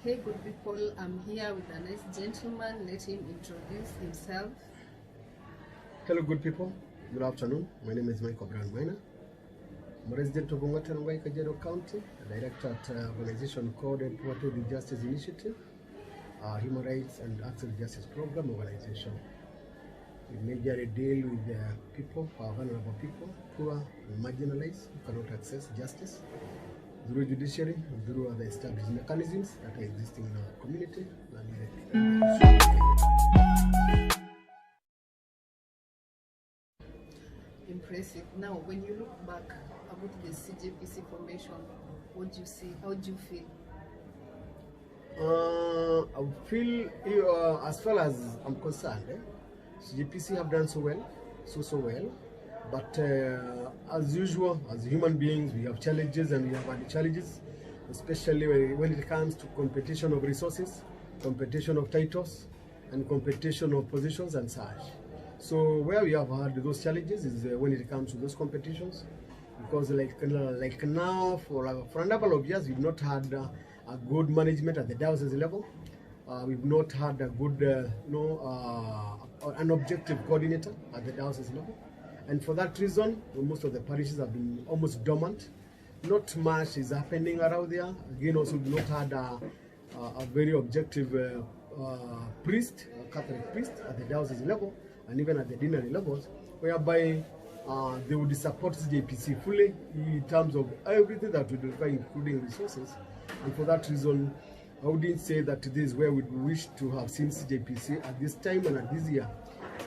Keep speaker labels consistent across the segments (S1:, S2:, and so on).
S1: Hey, good people, I'm here with a nice gentleman. Let him introduce himself.
S2: Hello, good people. Good afternoon. My name is Michael Brandminer. I'm a resident of Ongwatanongwai, Kajiado County, a director at an organization called PART2 the Justice Initiative, Human Rights and Access Justice Program organization. We majorly deal with people, vulnerable people, poor and marginalized, who cannot access justice through judiciary and through other established mechanisms that are existing in our community.
S1: Impressive. Now, when you look back about the CGFC formation, what do you see? How do you feel?
S2: I feel, as far as I'm concerned, CGPC have done so well. But as usual, as human beings, we have challenges and we have had challenges, especially when it comes to competition of resources, competition of titles, and competition of positions and such. So where we have had those challenges is when it comes to those competitions, because like now for a number of years we've not had a good management at the diocese level. We've not had a good, an objective coordinator at the diocese level. And for that reason, most of the parishes have been almost dormant. Not much is happening around there. Again, also we've not had a very objective priest, a Catholic priest at the diocese level, and even at the deanery levels, whereby they would support CGPC fully in terms of everything that would require, including resources. And for that reason, I wouldn't say that this is where we wish to have seen CGPC at this time and at this year.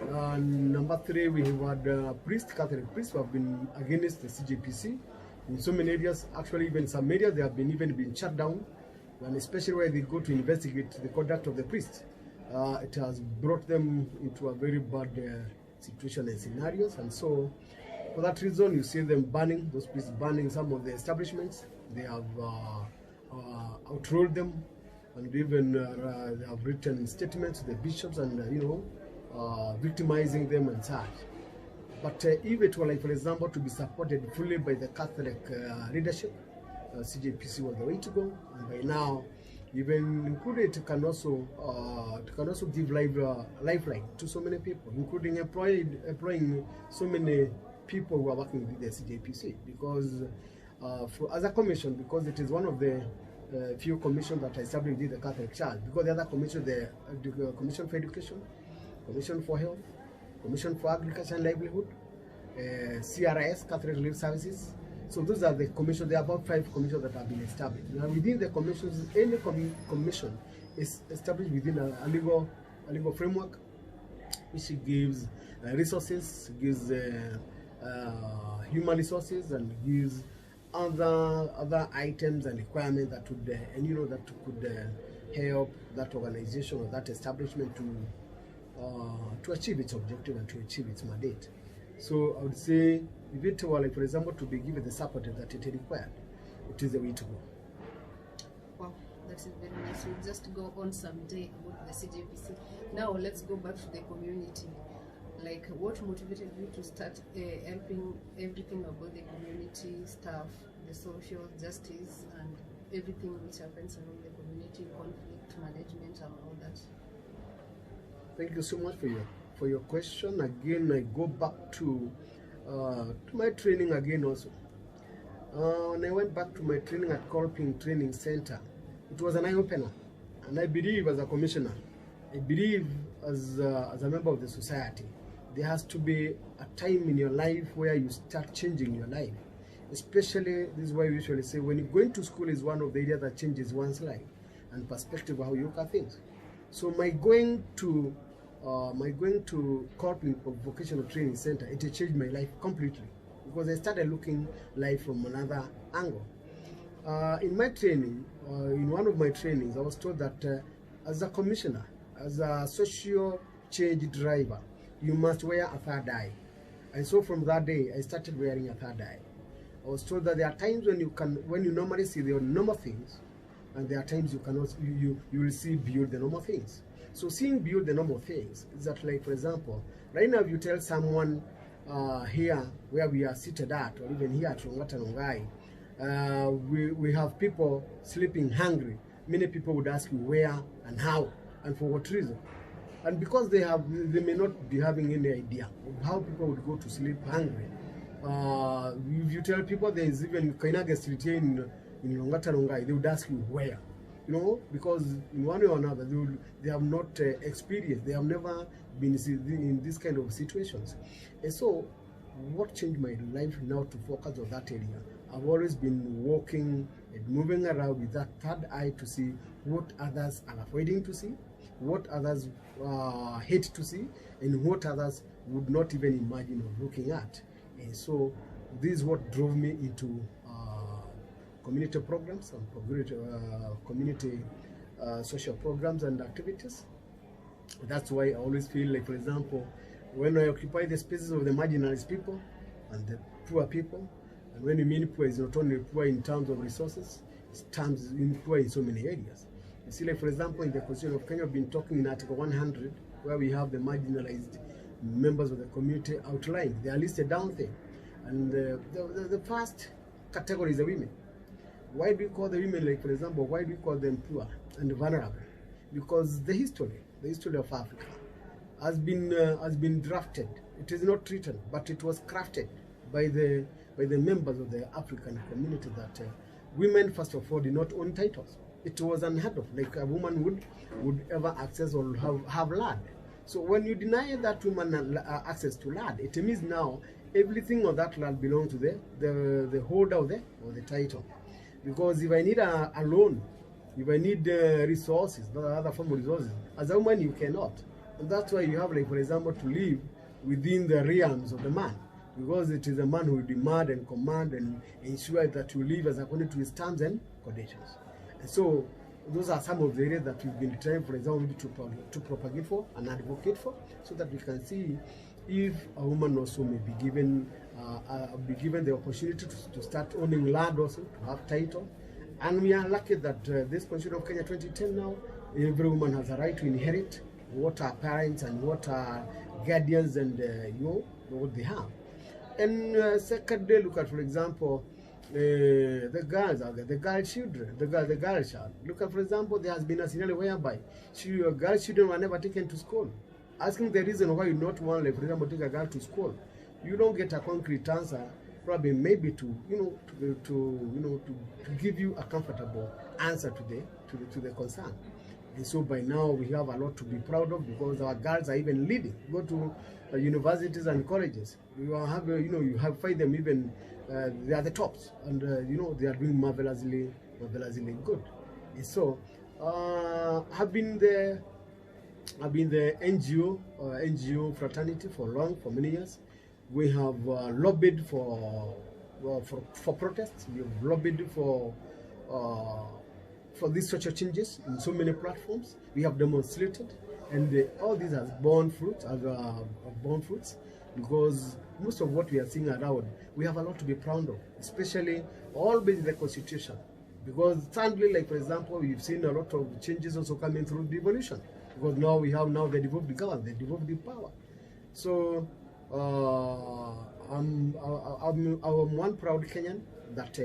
S2: Number three, we have had Catholic priests who have been against the CGPC in so many areas. Actually, even some areas they have been shut down, and especially where they go to investigate the conduct of the priests. It has brought them into a very bad situation and scenarios, and so for that reason, you see them banning those priests, banning some of the establishments. They have outruled them, and even they have written statements to the bishops and victimizing them and such. But if it were, like, for example, to be supported fully by the Catholic leadership, CGPC was the way to go. And by now, even included, it can also give lifeline to so many people, including employing so many people who are working with the CGPC. Because as a commission, because it is one of the few commissions that are established within the Catholic Church, because the other commission, the Commission for Education, Commission for Health, Commission for Agriculture and Livelihood, CRS, Catholic Relief Services. So those are the commissions. There are about 5 commissions that have been established. Now within the commissions, any commission is established within a legal framework, which gives resources, gives human resources, and gives other items and requirements that would that could help that organization or that establishment to achieve its objective and to achieve its mandate. So I would say, if it were, like, for example, to be given the support that it required, it is the way to go.
S1: Wow, that is very nice. We'll just go on someday about the CGFC. Now let's go back to the community. Like, what motivated you to start helping everything about the community stuff, the social justice, and everything which happens around the community, conflict management, and all that?
S2: Thank you so much for your question. Again, I go back to my training again also. When I went back to my training at Colping Training Center, it was an eye-opener. And I believe, as a commissioner, I believe as a member of the society, there has to be a time in your life where you start changing your life. Especially, this is why we usually say, when you're going to school is one of the areas that changes one's life and perspective of how you look at things. So my going to Colping Vocational Training Center, it changed my life completely, because I started looking life from another angle. In my training, in one of my trainings, I was told that as a commissioner, as a social change driver, you must wear a third eye. And so from that day, I started wearing a third eye. I was told that there are times when you normally see the normal things, and there are times you will see beyond the normal things. So seeing beyond the normal things is that, like, for example, right now if you tell someone here where we are seated at, or even here at Ongwatanongwai, we have people sleeping hungry many people would ask you where and how and for what reason. And because they may not be having any idea of how people would go to sleep hungry. If you tell people there is even Kainage Street here in Longatanongai, they would ask you where. You know, because in one way or another, they have not experienced, they have never been in this kind of situations. And so, what changed my life now to focus on that area? I've always been walking and moving around with that third eye to see what others are avoiding to see, what others hate to see, and what others would not even imagine of looking at. And so this is what drove me into community programs and community social programs and activities. That's why I always feel like, for example, when I occupy the spaces of the marginalized people and the poor people, and when you mean poor, it's not only poor in terms of resources, it's poor in so many areas. You see, like for example, in the Constitution of Kenya, we've been talking in Article 100, where we have the marginalized members of the community outlined. They are listed down there. And the first category is the women. Why do we call the women, like for example, why do we call them poor and vulnerable? Because the history of Africa has been drafted. It is not written, but it was crafted by the members of the African community that women, first of all, did not own titles. It was unheard of, like a woman would ever access or have land. So when you deny that woman access to land, it means now everything on that land belongs to the holder of the title. Because if I need a loan, if I need resources, other form of resources, as a woman you cannot. And that's why you have, like for example, to live within the realms of the man. Because it is a man who will demand and command and ensure that you live as according to his terms and conditions. And so those are some of the areas that we've been trying, for example, to propagate for and advocate for, so that we can see if a woman also may be given the opportunity to start owning land, also to have title. And we are lucky that this Constitution of Kenya 2010 now, every woman has a right to inherit what her parents and what her guardians and what they have. And secondly, look at, for example, the girls out there, the girl children, the girl child. Look at, for example, there has been a scenario whereby girl children were never taken to school. Asking the reason why you not want, like, for example, take a girl to school, you don't get a concrete answer. Probably maybe to give you a comfortable answer to the concern. And so by now we have a lot to be proud of, because our girls are even leading. Go to universities and colleges. You have find them even they are the tops, and they are doing marvelously good. And so I've been the NGO fraternity for many years. We have lobbied for protests. We have lobbied for these social changes in so many platforms. We have demonstrated, and all these has borne fruits. Because most of what we are seeing around, we have a lot to be proud of, especially all based in the Constitution. Because sadly, like for example, we've seen a lot of changes also coming through devolution. Because now we have the devolved government, the devolved power. So I'm one proud Kenyan that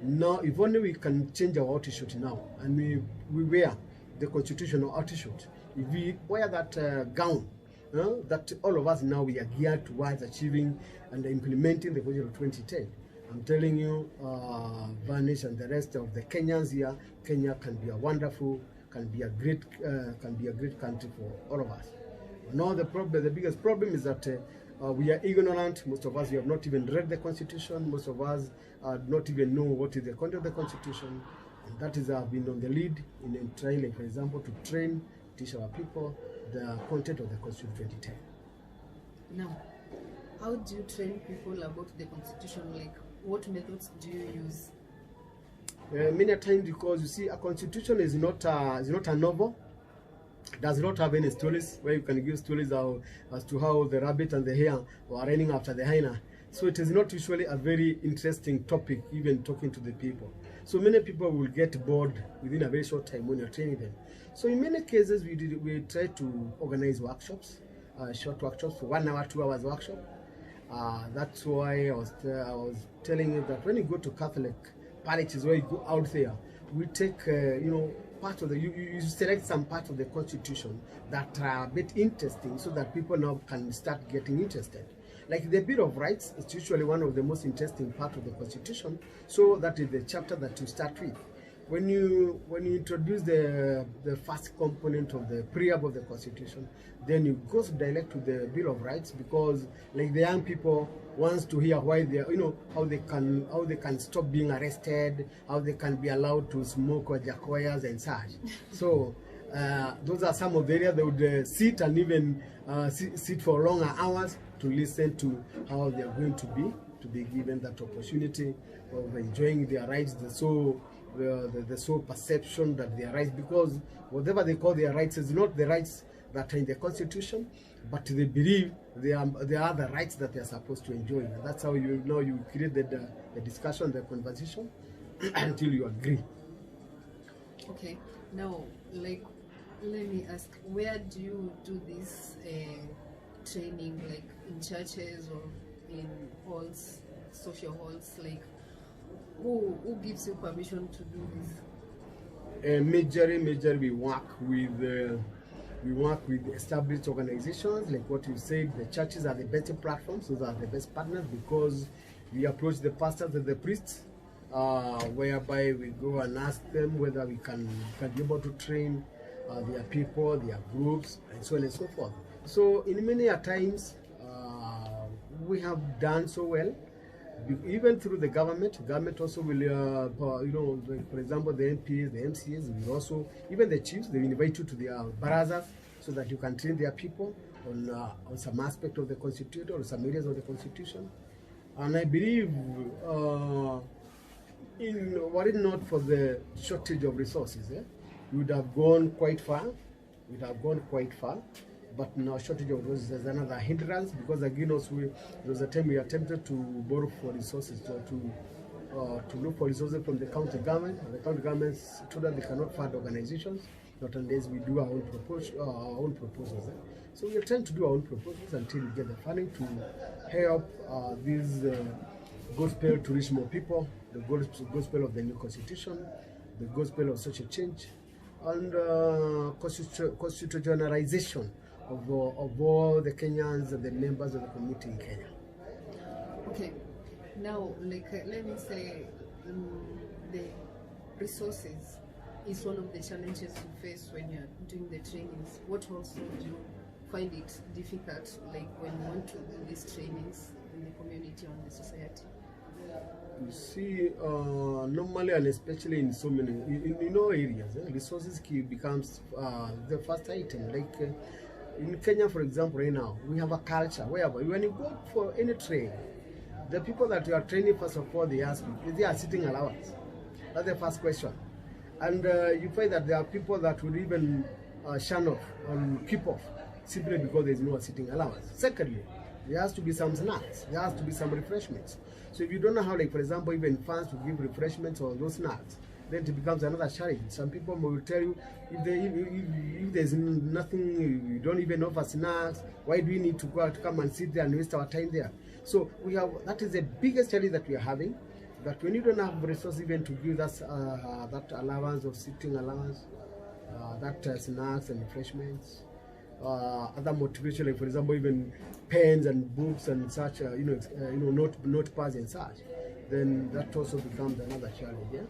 S2: now, if only we can change our attitude now, and we wear the constitutional attitude. If we wear that gown, that all of us now we are geared towards achieving and implementing the Constitution of 2010. I'm telling you, Vanish and the rest of the Kenyans here, Kenya can be a wonderful, can be a great country for all of us. Now the biggest problem is that we are ignorant. Most of us, we have not even read the Constitution. Most of us do not even know what is the content of the Constitution. And that is been on the lead in trying, like, for example, to teach our people the content of the Constitution 2010.
S1: Now, how do you train people about the Constitution? Like, what methods do you use?
S2: Many times, because you see, a Constitution is not a novel. Does not have any stories where you can give stories as to how the rabbit and the hare were running after the hyena. So it is not usually a very interesting topic, even talking to the people. So many people will get bored within a very short time when you're training them. So in many cases, we try to organize workshops, short workshops, for 1 hour, 2 hours workshop. That's why I was telling you that when you go to Catholic parishes, where you go out there, we take part of the, you select some part of the constitution that are a bit interesting so that people now can start getting interested. Like the Bill of Rights, it's usually one of the most interesting part of the constitution, so that is the chapter that you start with. When you introduce the first component of the preamble of the constitution, then you go direct to the Bill of Rights, because like the young people wants to hear why they, how they can stop being arrested, how they can be allowed to smoke or jacoyas and such. So those are some of the areas they would sit and even sit for longer hours to listen to how they are going to be given that opportunity of enjoying their rights, the sole perception that their rights, because whatever they call their rights is not the rights that are in the constitution, but they believe they are the rights that they are supposed to enjoy. And that's how you create the discussion, the conversation until you agree.
S1: Okay, now like let me ask, where do you do this training, like in churches or in halls, social halls? Like who gives you permission to do this?
S2: Majorly we work with established organizations, like what you said. The churches are the best platforms, those are the best partners, because we approach the pastors and the priests, whereby we go and ask them whether we can be able to train their people, their groups, and so on and so forth. So in many times we have done so well, even through the government also will, for example, the MPs, the MCAs, will also, even the chiefs, they will invite you to their barazas so that you can train their people on some aspect of the constitution or some areas of the constitution. And I believe, were it not for the shortage of resources, we would have gone quite far. But now shortage of resources is another hindrance, because again also there was a time we attempted to borrow for resources, to look for resources from the county government. The county governments told us they cannot fund organizations, not unless we do our own proposals. So we are trying to do our own proposals until we get the funding to help this gospel to reach more people, the gospel of the new constitution, the gospel of social change, and constitutionalization of all the Kenyans and the members of the community in Kenya.
S1: Okay, now like let me say the resources is one of the challenges you face when you're doing the trainings. What also do you find it difficult, like when you want to do these trainings in the community or in the society?
S2: You see, normally and especially in so many, in all areas, resources becomes the first item. Like in Kenya, for example, right now, we have a culture whereby when you go for any training, the people that you are training, first of all, they ask you, is there a sitting allowance? That's the first question. And you find that there are people that will even shun off or keep off simply because there is no sitting allowance. Secondly, there has to be some snacks, there has to be some refreshments. So if you don't know how, like for example, even funds to give refreshments or those snacks, then it becomes another challenge. Some people will tell you, if there's nothing, you don't even offer snacks, why do we need to go out to come and sit there and waste our time there? So we have, that is the biggest challenge that we are having, that when you don't have resources even to give us that allowance of sitting allowance, that snacks and refreshments, other motivation, like for example, even pens and books and such, notepads and such, then that also becomes another challenge. Yeah?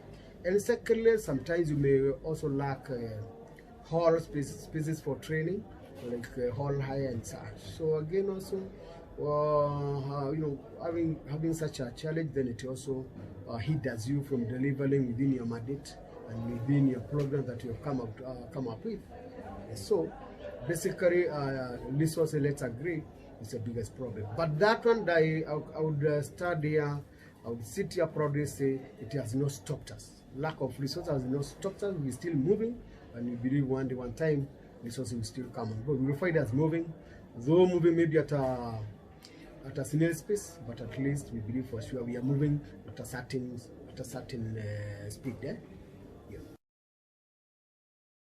S2: And secondly, sometimes you may also lack hall spaces for training, like hall hire and such. So again, also, having such a challenge, then it also hinders you from delivering within your mandate and within your program that you have come up with. So basically, resources, let's agree, is the biggest problem. But that one, I would start here, I would sit here proudly say it has not stopped us. Lack of resources has not stopped us. We're still moving, and we believe one day, one time, resources will still come and go. We will find us moving, though moving maybe at a snail's pace, but at least we believe for sure we are moving at a certain speed.